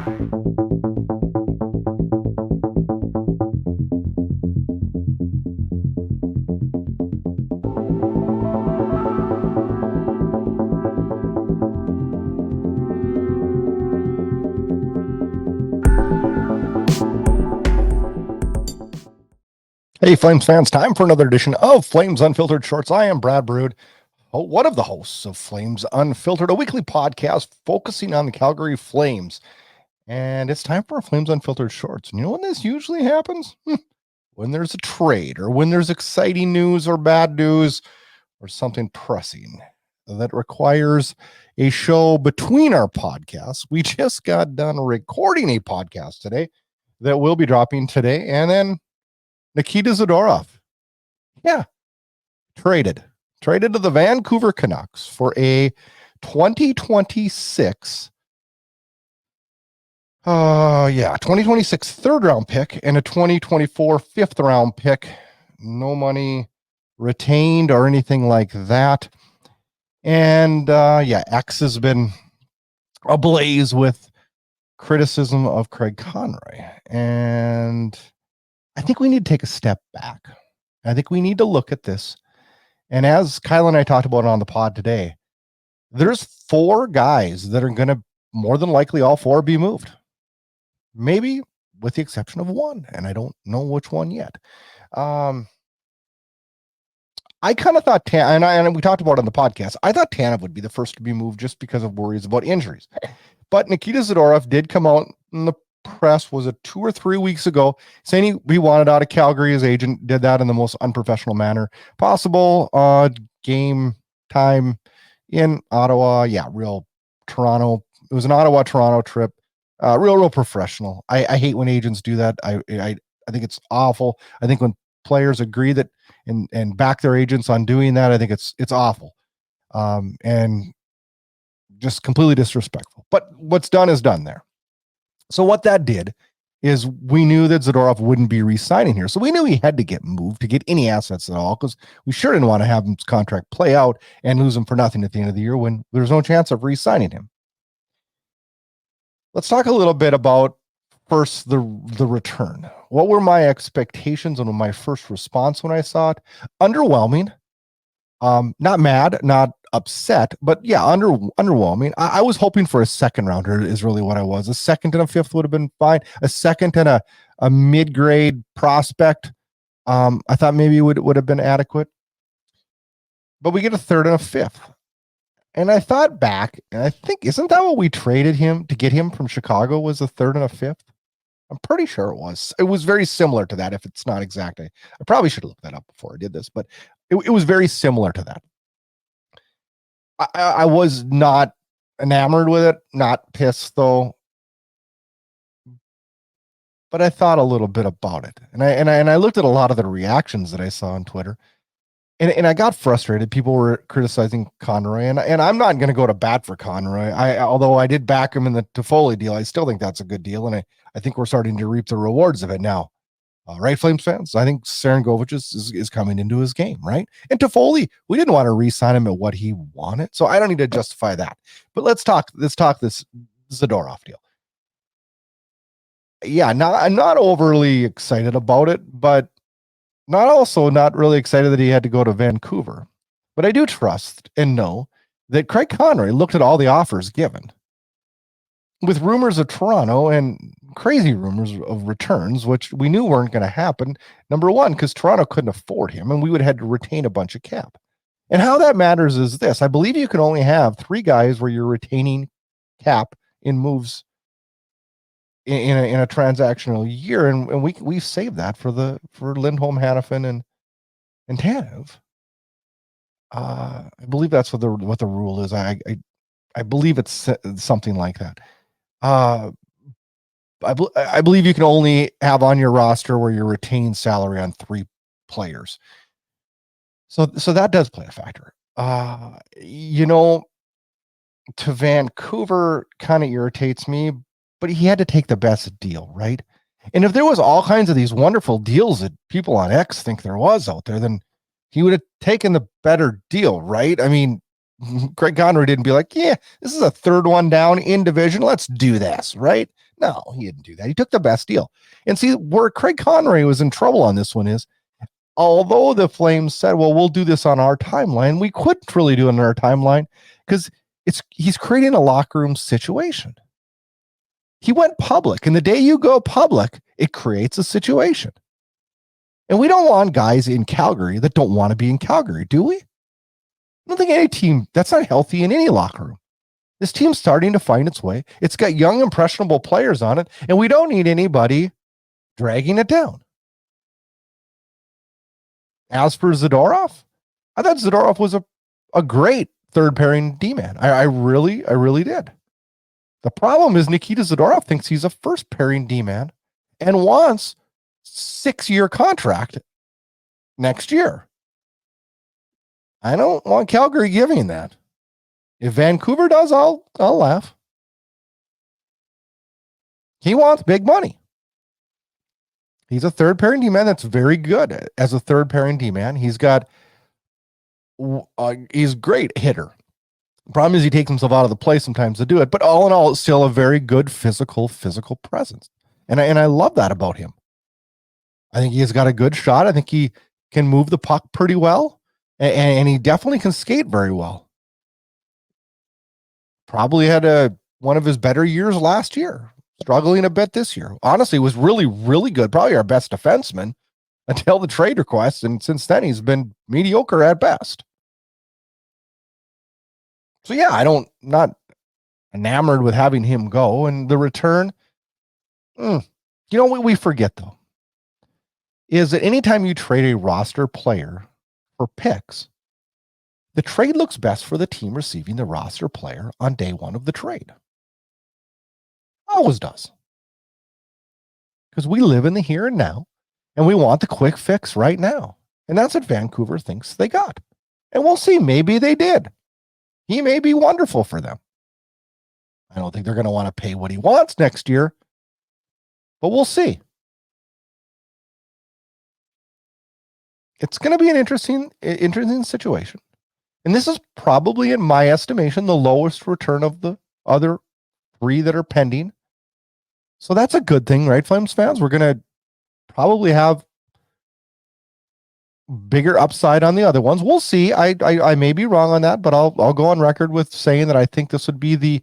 Hey, Flames fans, time for another edition of Flames Unfiltered Shorts. I am Brad Burud, one of the hosts of Flames Unfiltered, a weekly podcast focusing on the Calgary Flames. And it's time for Flames Unfiltered Shorts. And you know when this usually happens? When there's a trade, or when there's exciting news or bad news, or something pressing that requires a show between our podcasts. We just got done recording a podcast today that will be dropping today, and then Nikita Zadorov, traded to the Vancouver Canucks for a 2026 third round pick and a 2024 fifth round pick. No money retained or anything like that. And X has been ablaze with criticism of Craig Conroy, and I think we need to take a step back. I think we need to look at this. And as Kyle and I talked about on the pod today, there's 4 guys that are going to more than likely all 4 be moved. Maybe with the exception of one, and I don't know which one yet. I kind of thought and we talked about it on the podcast, I thought Tanev would be the first to be moved just because of worries about injuries. But Nikita Zadorov did come out in the press, was it 2 or 3 weeks ago, saying he wanted out of Calgary. His agent did that in the most unprofessional manner possible. Game time in Ottawa, real Toronto. It was an Ottawa-Toronto trip. Real professional. I hate when agents do that. I think it's awful. I think when players agree that and back their agents on doing that, I think it's awful. And just completely disrespectful. But what's done is done there. So what that did is we knew that Zadorov wouldn't be re-signing here. So we knew he had to get moved to get any assets at all, because we sure didn't want to have his contract play out and lose him for nothing at the end of the year when there's no chance of re-signing him. Let's talk a little bit about first the return. What were my expectations and my first response when I saw it? Underwhelming. Not mad, not upset, but underwhelming. I was hoping for a second rounder is really what I was. A second and a fifth would have been fine. A second and a mid-grade prospect, I thought maybe would have been adequate. But we get a third and a fifth. And I thought back, and I think, isn't that what we traded him to get him from Chicago, was a third and a fifth? I'm pretty sure it was. It was very similar to that, if it's not exact. I probably should have looked that up before I did this, but it was very similar to that. I was not enamored with it, not pissed though, but I thought a little bit about it, and I looked at a lot of the reactions that I saw on Twitter, and I got frustrated. People were criticizing Conroy, and I'm not going to go to bat for Conroy. Although I did back him in the Toffoli deal, I still think that's a good deal, and I think we're starting to reap the rewards of it now. Right, Flames fans? I think Sarangovic is coming into his game, right? And Toffoli, we didn't want to re-sign him at what he wanted, so I don't need to justify that. But let's talk this Zadorov deal. I'm not overly excited about it, but not really excited that he had to go to Vancouver. But I do trust and know that Craig Conroy looked at all the offers given, with rumors of Toronto and crazy rumors of returns, which we knew weren't going to happen. Number one, because Toronto couldn't afford him, and we would have had to retain a bunch of cap. And how that matters is this: I believe you can only have 3 guys where you're retaining cap in moves in a transactional year, and we saved that for Lindholm, Hanifin, and Tanev. I believe that's what the rule is. I believe it's something like that. I believe you can only have on your roster where you're retaining salary on 3 players. So that does play a factor. To Vancouver kind of irritates me, but he had to take the best deal, right? And if there was all kinds of these wonderful deals that people on X think there was out there, then he would have taken the better deal, right? I mean, Craig Conroy didn't be like, yeah, this is a third one down in division. Let's do this, right? No, he didn't do that. He took the best deal. And see, where Craig Conroy was in trouble on this one is, although the Flames said, well, we'll do this on our timeline, we couldn't really do it on our timeline because he's creating a locker room situation. He went public, and the day you go public, it creates a situation. And we don't want guys in Calgary that don't want to be in Calgary, do we? I don't think any team, that's not healthy in any locker room. This team's starting to find its way. It's got young, impressionable players on it, and we don't need anybody dragging it down. As for Zadorov, I thought Zadorov was a great third pairing D-man. I really did. The problem is Nikita Zadorov thinks he's a first pairing D-man and wants 6-year contract next year. I don't want Calgary giving that. If Vancouver does, I'll laugh. He wants big money. He's a third pairing D-man that's very good as a third pairing D-man. He's great hitter. The problem is he takes himself out of the play sometimes to do it, but all in all, it's still a very good physical presence. And I love that about him. I think he's got a good shot. I think he can move the puck pretty well, and he definitely can skate very well. Probably had one of his better years last year. Struggling a bit this year. Honestly, was really good. Probably our best defenseman until the trade request. And since then, he's been mediocre at best. So yeah, not enamored with having him go. And the return, you know what we forget though, is that anytime you trade a roster player for picks, the trade looks best for the team receiving the roster player on day one of the trade. Always does. Because we live in the here and now, and we want the quick fix right now. And that's what Vancouver thinks they got. And we'll see. Maybe they did. He may be wonderful for them. I don't think they're going to want to pay what he wants next year, but we'll see. It's going to be an interesting situation. And this is probably, in my estimation, the lowest return of the other 3 that are pending. So that's a good thing, right, Flames fans? We're going to probably have bigger upside on the other ones. We'll see. I may be wrong on that, but I'll go on record with saying that I think this would be the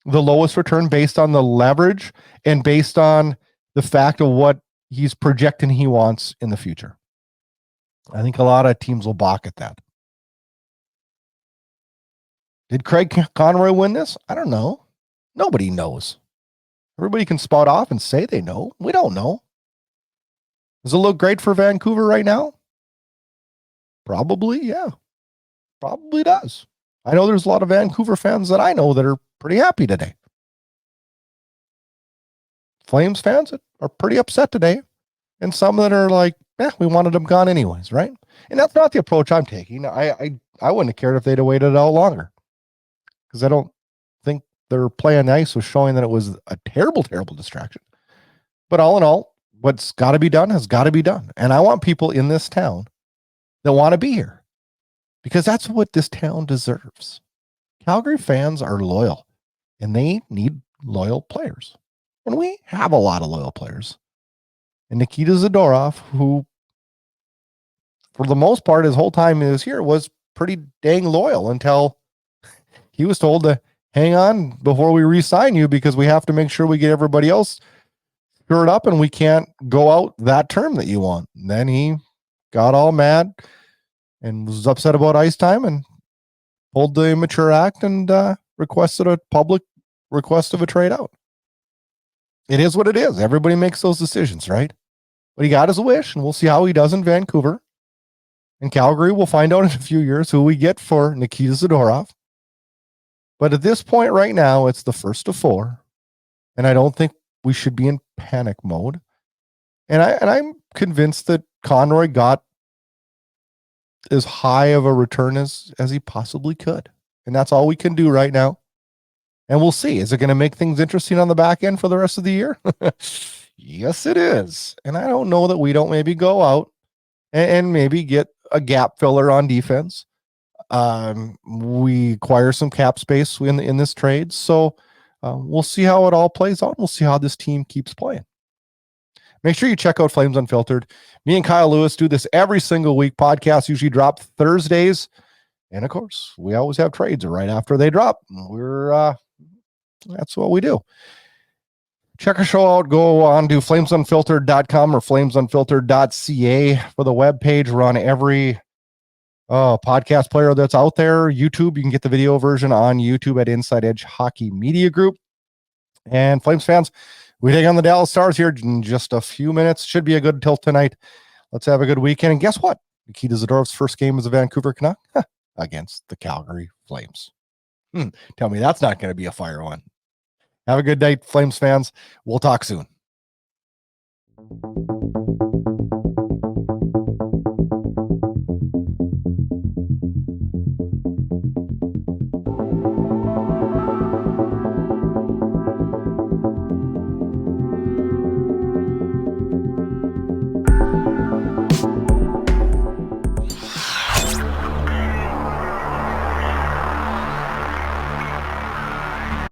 lowest return based on the leverage and based on the fact of what he's projecting he wants in the future. I think a lot of teams will balk at that. Did Craig Conroy win this? I don't know. Nobody knows. Everybody can spout off and say they know. We don't know. Does it look great for Vancouver right now? Probably, yeah. Probably does. I know there's a lot of Vancouver fans that I know that are pretty happy today. Flames fans are pretty upset today. And some that are like, we wanted them gone anyways, right? And that's not the approach I'm taking. I wouldn't have cared if they'd have waited out longer. Because I don't think their play on the ice was showing that it was a terrible distraction. But all in all, what's got to be done has got to be done. And I want people in this town that want to be here. Because that's what this town deserves. Calgary fans are loyal. And they need loyal players. And we have a lot of loyal players. And Nikita Zadorov, who, for the most part, his whole time he was here, was pretty dang loyal until he was told to hang on before we re-sign you because we have to make sure we get everybody else screwed up and we can't go out that term that you want. And then he got all mad and was upset about ice time and pulled the immature act and requested a public request of a trade out. It is what it is. Everybody makes those decisions, right? But he got his wish, and we'll see how he does in Vancouver. In Calgary, we'll find out in a few years who we get for Nikita Zadorov. But at this point right now, it's the first of 4. And I don't think we should be in panic mode. And I'm convinced that Conroy got as high of a return as he possibly could. And that's all we can do right now. And we'll see. Is it going to make things interesting on the back end for the rest of the year? Yes, it is. And I don't know that we don't maybe go out and maybe get a gap filler on defense. We acquire some cap space in this trade. So we'll see how it all plays out. We'll see how this team keeps playing. Make sure you check out Flames Unfiltered. Me and Kyle Lewis do this every single week. Podcasts usually drop Thursdays. And of course, we always have trades right after they drop. That's what we do. Check our show out. Go on to flamesunfiltered.com or flamesunfiltered.ca for the webpage. We're on every podcast player that's out there. YouTube, you can get the video version on YouTube at Inside Edge Hockey Media Group. And Flames fans, we take on the Dallas Stars here in just a few minutes. Should be a good tilt tonight. Let's have a good weekend. And guess what? Nikita Zadorov's first game as a Vancouver Canuck against the Calgary Flames. Tell me that's not going to be a fire one. Have a good night, Flames fans. We'll talk soon.